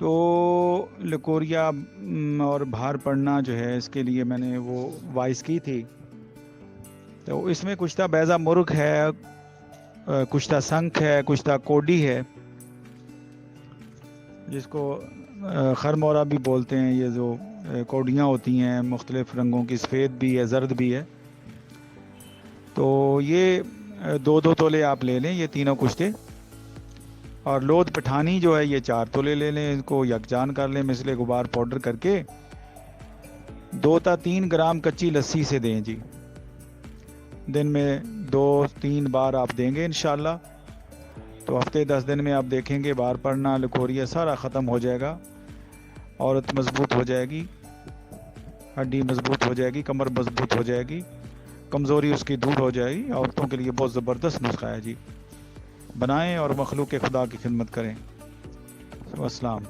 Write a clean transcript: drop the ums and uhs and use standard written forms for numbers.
तो लकोरिया और बाहर पड़ना जो है, इसके लिए मैंने वो वॉइस की थी। तो इसमें कुश्ता बैज़ा मुर्ग है, कुश्ता संख है, कुश्ता कोडी है, जिसको खरमोरा भी बोलते हैं। ये जो कोडियाँ होती हैं मुख्तलिफ़ रंगों की, सफ़ेद भी है, ज़र्द भी है। तो ये 2-2 तोले आप ले लें, ये तीनों कुश्ते। और लोद पठानी जो है ये 4 तोले ले लें, इनको यकजान कर लें मिसले गुबार पाउडर करके। 2 या 3 ग्राम कच्ची लस्सी से दें जी। दिन में 2-3 बार आप देंगे इंशाल्लाह, तो हफ्ते 10 दिन में आप देखेंगे बार पड़ना, लकोरिया सारा ख़त्म हो जाएगा। औरत मजबूत हो जाएगी, हड्डी मजबूत हो जाएगी, कमर मजबूत हो जाएगी, कमज़ोरी उसकी दूर हो जाएगी। औरतों के लिए बहुत ज़बरदस्त नुस्खा है जी। बनाएं और मखलूक खुदा की खिदमत करें। अस्सलाम।